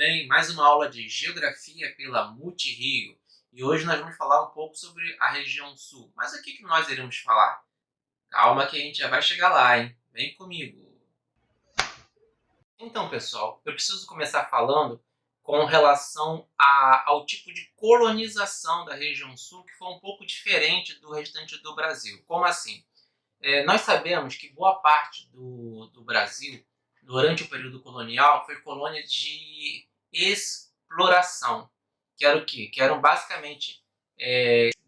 bem? Mais uma aula de Geografia pela Multirio. E hoje nós vamos falar um pouco sobre a região sul. Mas o que nós iremos falar? Calma que a gente já vai chegar lá, hein? Vem comigo. Então, pessoal, eu preciso começar falando com relação ao tipo de colonização da região sul, que foi um pouco diferente do restante do Brasil. Como assim? Nós sabemos que boa parte do Brasil, durante o período colonial, foi colônia de exploração. Que era o quê? Que eram basicamente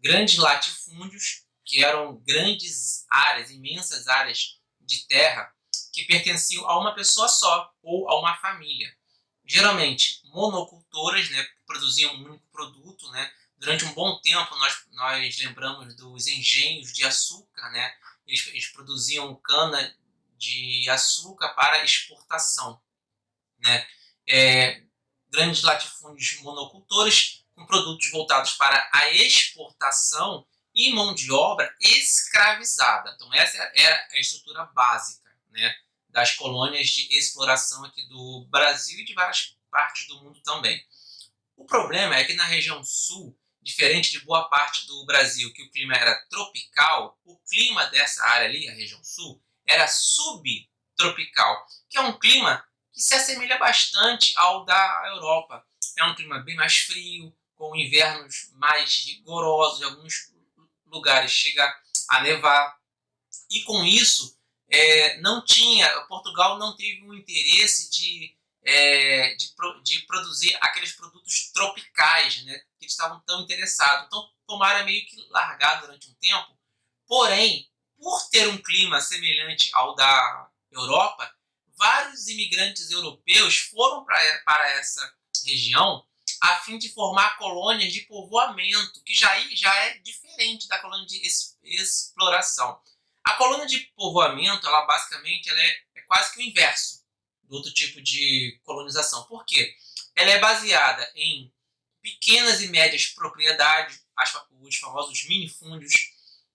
grandes latifúndios, que eram grandes áreas, imensas áreas de terra, que pertenciam a uma pessoa só ou a uma família. Geralmente monocultoras, né, que produziam um único produto, né. Durante um bom tempo nós lembramos dos engenhos de açúcar, né. Eles produziam cana de açúcar para exportação, né. Grandes latifúndios monocultores com produtos voltados para a exportação e mão de obra escravizada. Então essa era a estrutura básica, né, das colônias de exploração aqui do Brasil e de várias partes do mundo também. O problema é que na região sul, diferente de boa parte do Brasil, que o clima era tropical, o clima dessa área ali, a região sul, era subtropical, que é um clima que se assemelha bastante ao da Europa. É um clima bem mais frio, com invernos mais rigorosos, em alguns lugares chega a nevar, e com isso Portugal não teve um interesse de produzir aqueles produtos tropicais, né, que eles estavam tão interessados. Então, tomaram meio que largar durante um tempo. Porém, por ter um clima semelhante ao da Europa, vários imigrantes europeus foram para essa região a fim de formar colônias de povoamento, que já é diferente da colônia de exploração. A colônia de povoamento, ela basicamente é quase que o inverso do outro tipo de colonização. Por quê? Ela é baseada em pequenas e médias propriedades, os famosos minifúndios,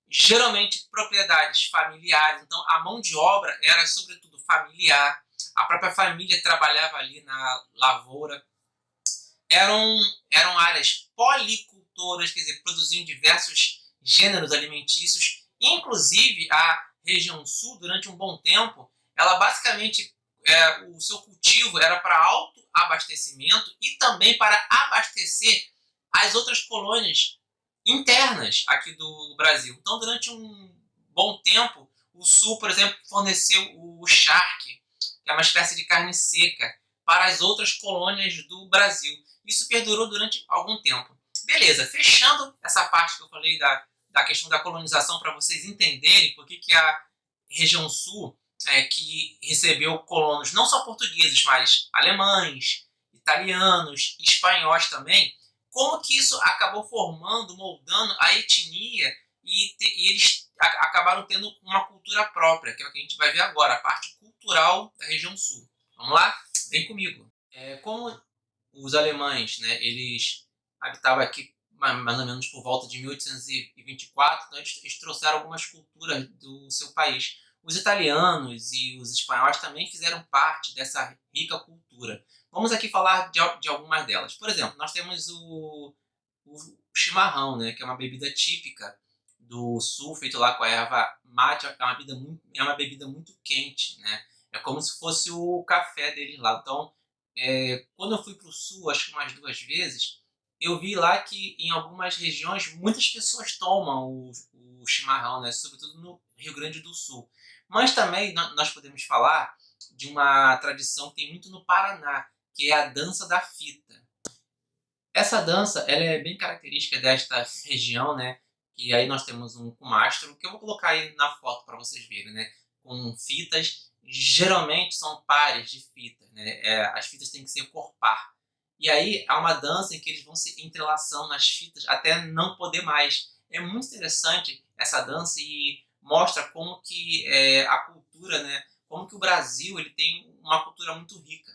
geralmente propriedades familiares. Então, a mão de obra era sobretudo familiar, a própria família trabalhava ali na lavoura. Eram áreas policultoras, quer dizer, produziam diversos gêneros alimentícios. Inclusive, a região sul, durante um bom tempo, ela basicamente, o seu cultivo era para autoabastecimento e também para abastecer as outras colônias internas aqui do Brasil. Então, durante um bom tempo, o sul, por exemplo, forneceu o charque, que é uma espécie de carne seca, para as outras colônias do Brasil. Isso perdurou durante algum tempo. Beleza, fechando essa parte que eu falei da questão da colonização, para vocês entenderem por que a região sul, que recebeu colonos não só portugueses, mas alemães, italianos, espanhóis também, como que isso acabou formando, moldando a etnia e eles acabaram tendo uma cultura própria, que é o que a gente vai ver agora, a parte cultural da região sul. Vamos lá? Vem comigo. Como os alemães, né, eles habitavam aqui mais ou menos por volta de 1824, então eles trouxeram algumas culturas do seu país. Os italianos e os espanhóis também fizeram parte dessa rica cultura. Vamos aqui falar de algumas delas. Por exemplo, nós temos o chimarrão, né, que é uma bebida típica do sul, feito lá com a erva mate. É uma bebida muito quente, né? É como se fosse o café deles lá. Então, quando eu fui para o sul, acho que umas 2 vezes, eu vi lá que em algumas regiões muitas pessoas tomam o chimarrão, né? Sobretudo no Rio Grande do Sul. Mas também nós podemos falar de uma tradição que tem muito no Paraná, que é a dança da fita. Essa dança, ela é bem característica desta região, né? E aí nós temos um mastro, que eu vou colocar aí na foto para vocês verem, né? Com fitas, geralmente são pares de fitas, né? As fitas têm que ser por par. E aí há uma dança em que eles vão se entrelaçando nas fitas até não poder mais. É muito interessante essa dança e mostra como que a cultura, né? Como que o Brasil ele tem uma cultura muito rica.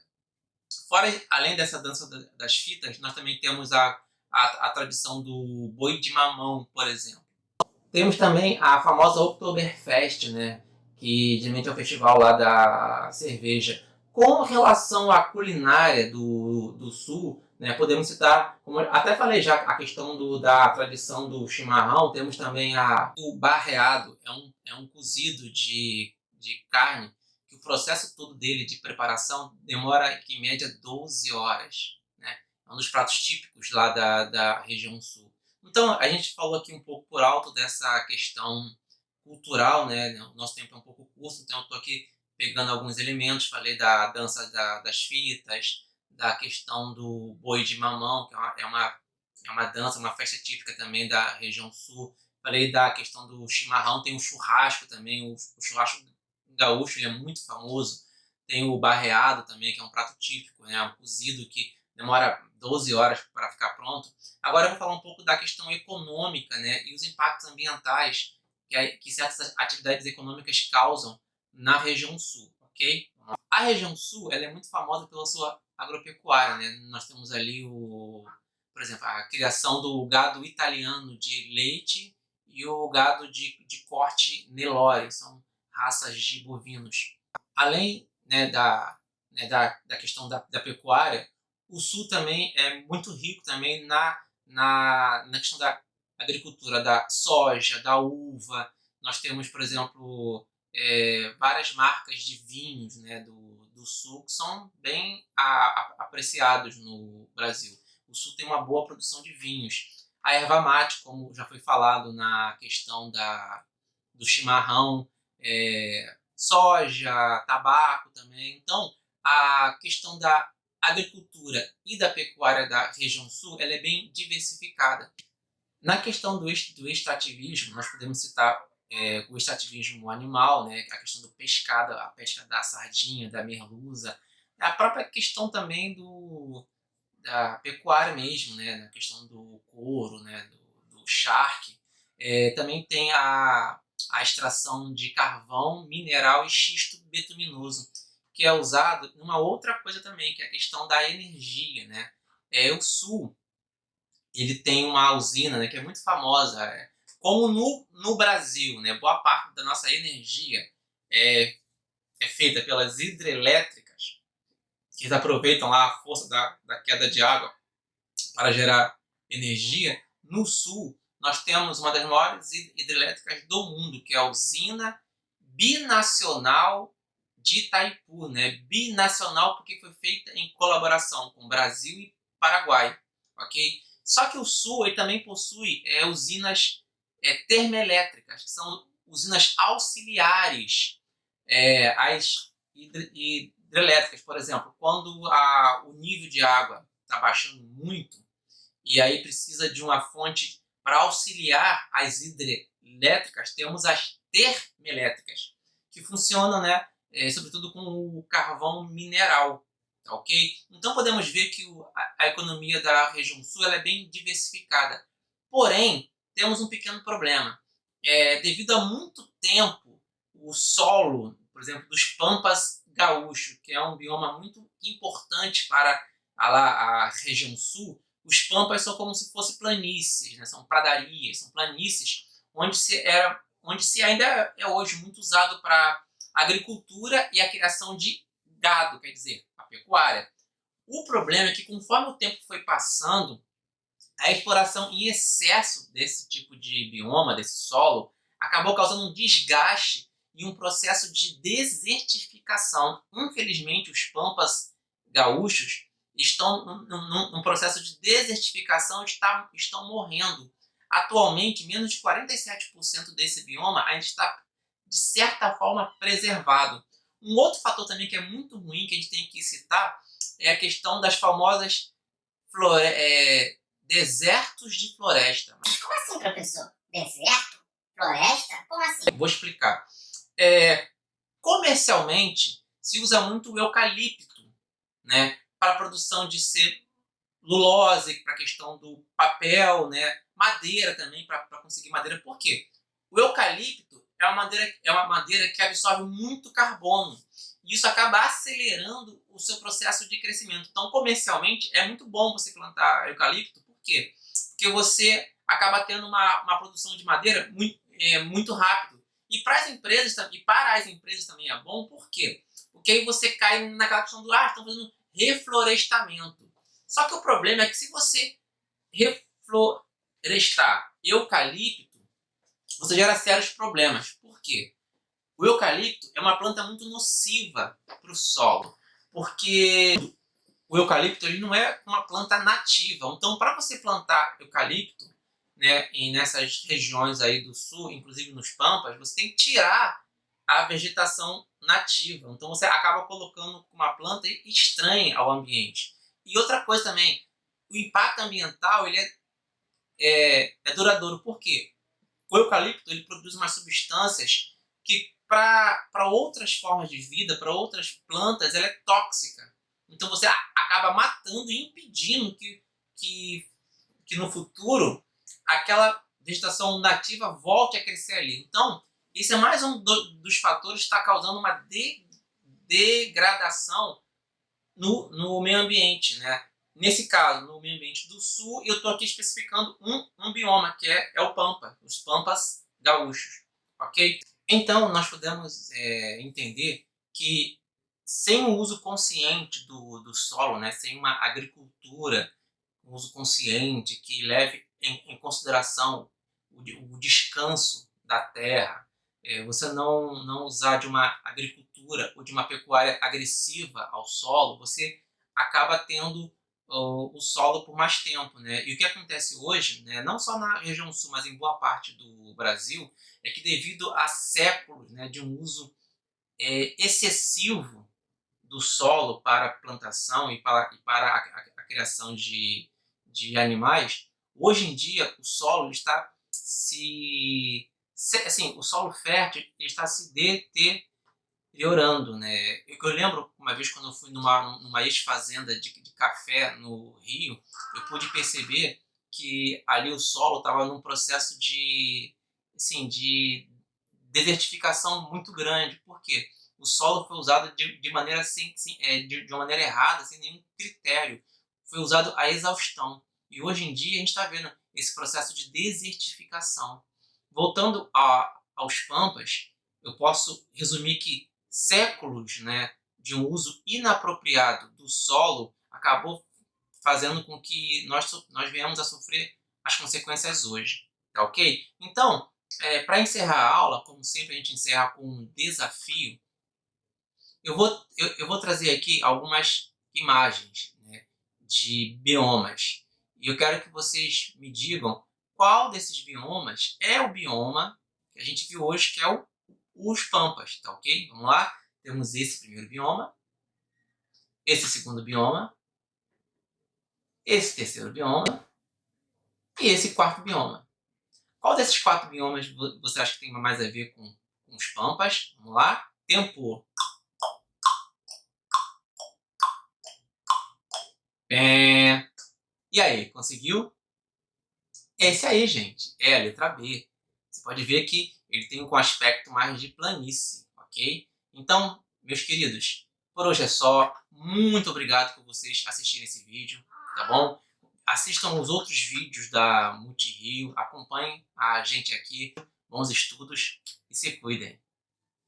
Fora, além dessa dança das fitas, nós também temos a tradição do boi de mamão, por exemplo. Temos também a famosa Oktoberfest, né? Que geralmente é o festival lá da cerveja. Com relação à culinária do Sul, né, podemos citar, como eu até falei já, a questão da tradição do chimarrão. Temos também o barreado, é um cozido de carne, que o processo todo dele de preparação demora, em média, 12 horas. Né? É um dos pratos típicos lá da região Sul. Então, a gente falou aqui um pouco por alto dessa questão cultural, né? O nosso tempo é um pouco curto, então eu estou aqui pegando alguns elementos. Falei da dança das fitas, da questão do boi de mamão, que é uma dança, uma festa típica também da região sul. Falei da questão do chimarrão, tem o churrasco também, o churrasco gaúcho, ele é muito famoso. Tem o barreado também, que é um prato típico, né? Um cozido que demora 12 horas para ficar pronto. Agora eu vou falar um pouco da questão econômica, né? E os impactos ambientais que certas atividades econômicas causam na região sul, ok? A região sul, ela é muito famosa pela sua agropecuária, né? Nós temos ali por exemplo, a criação do gado italiano de leite e o gado de corte Nelore, são raças de bovinos. Além, da questão da pecuária, o sul também é muito rico também na questão da agricultura da soja, da uva. Nós temos, por exemplo, várias marcas de vinhos, né, do sul, que são bem apreciados no Brasil. O sul tem uma boa produção de vinhos. A erva mate, como já foi falado na questão do chimarrão, soja, tabaco também. Então, a questão da agricultura e da pecuária da região sul, ela é bem diversificada. Na questão do extrativismo, nós podemos citar o extrativismo animal, né, a questão do pescado, a pesca da sardinha, da merluza, a própria questão também da pecuária mesmo, né, na questão do couro, né, do charque. Também tem a extração de carvão, mineral e xisto betuminoso, que é usado numa outra coisa também, que é a questão da energia, né. O sul, ele tem uma usina, né, que é muito famosa, como no Brasil, né, boa parte da nossa energia é feita pelas hidrelétricas, que eles aproveitam lá a força da queda de água para gerar energia. No sul, nós temos uma das maiores hidrelétricas do mundo, que é a usina binacional de Itaipu, né? Binacional porque foi feita em colaboração com Brasil e Paraguai, ok? Só que o sul ele também possui usinas termoelétricas, que são usinas auxiliares às hidrelétricas. Por exemplo, quando o nível de água está baixando muito e aí precisa de uma fonte para auxiliar as hidrelétricas, temos as termoelétricas, que funcionam, né, sobretudo com o carvão mineral, tá, ok? Então podemos ver que a economia da região sul ela é bem diversificada. Porém, temos um pequeno problema. Devido a muito tempo, o solo, por exemplo, dos Pampas gaúcho, que é um bioma muito importante para a região sul, os Pampas são como se fossem planícies, né? São pradarias, são planícies, onde se ainda é hoje muito usado para agricultura e a criação de gado, quer dizer, a pecuária. O problema é que conforme o tempo foi passando, a exploração em excesso desse tipo de bioma, desse solo, acabou causando um desgaste e um processo de desertificação. Infelizmente, os pampas gaúchos estão num processo de desertificação, estão morrendo. Atualmente, menos de 47% desse bioma ainda está, de certa forma, preservado. Um outro fator também que é muito ruim, que a gente tem que citar, é a questão das famosas desertos de floresta. Mas como assim, professor? Deserto? Floresta? Como assim? Vou explicar. Comercialmente, se usa muito o eucalipto, né, para a produção de celulose, para a questão do papel, né, madeira também, para conseguir madeira. Por quê? O eucalipto é uma madeira que absorve muito carbono. E isso acaba acelerando o seu processo de crescimento. Então, comercialmente, é muito bom você plantar eucalipto. Por quê? Porque você acaba tendo uma produção de madeira muito rápido. E para as empresas também é bom. Por quê? Porque aí você cai naquela questão do estão fazendo reflorestamento. Só que o problema é que se você reflorestar eucalipto, você gera sérios problemas. Por quê? O eucalipto é uma planta muito nociva para o solo, porque o eucalipto ele não é uma planta nativa. Então, para você plantar eucalipto, né, nessas regiões aí do sul, inclusive nos Pampas, você tem que tirar a vegetação nativa. Então, você acaba colocando uma planta estranha ao ambiente. E outra coisa também, o impacto ambiental ele é duradouro. Por quê? O eucalipto ele produz umas substâncias que para outras formas de vida, para outras plantas, ela é tóxica. Então você acaba matando e impedindo que no futuro aquela vegetação nativa volte a crescer ali. Então, isso é mais um dos fatores que está causando uma degradação no meio ambiente, né? Nesse caso, no meio ambiente do sul, eu estou aqui especificando um bioma, que é o Pampa, os Pampas gaúchos, ok? Então, nós podemos entender que sem o uso consciente do solo, né, sem uma agricultura, um uso consciente que leve em consideração o descanso da terra, você não usar de uma agricultura ou de uma pecuária agressiva ao solo, você acaba tendo o solo por mais tempo, né? E o que acontece hoje, né, não só na região sul, mas em boa parte do Brasil, é que devido a séculos, né, de um uso excessivo do solo para a plantação e para a criação de animais, hoje em dia o solo está assim, o solo fértil está se deteriorando, né? Eu lembro uma vez quando eu fui numa ex-fazenda de café no Rio, eu pude perceber que ali o solo estava num processo assim, de desertificação muito grande. Por quê? O solo foi usado de maneira de uma maneira errada, sem nenhum critério. Foi usado a exaustão. E hoje em dia a gente está vendo esse processo de desertificação. Voltando aos Pampas, eu posso resumir que séculos, né, de um uso inapropriado do solo acabou fazendo com que nós venhamos a sofrer as consequências hoje. Tá ok? Então, para encerrar a aula, como sempre a gente encerra com um desafio, eu vou trazer aqui algumas imagens, né, de biomas. E eu quero que vocês me digam qual desses biomas é o bioma que a gente viu hoje, que é os Pampas, tá ok? Vamos lá? Temos esse primeiro bioma, esse segundo bioma, esse terceiro bioma e esse quarto bioma. Qual desses 4 biomas você acha que tem mais a ver com os Pampas? Vamos lá? Tempo. E aí, conseguiu? Esse aí, gente, é a letra B. Você pode ver que ele tem um aspecto mais de planície, ok? Então, meus queridos, por hoje é só. Muito obrigado por vocês assistirem esse vídeo, tá bom? Assistam os outros vídeos da Multirio, acompanhem a gente aqui, bons estudos e se cuidem.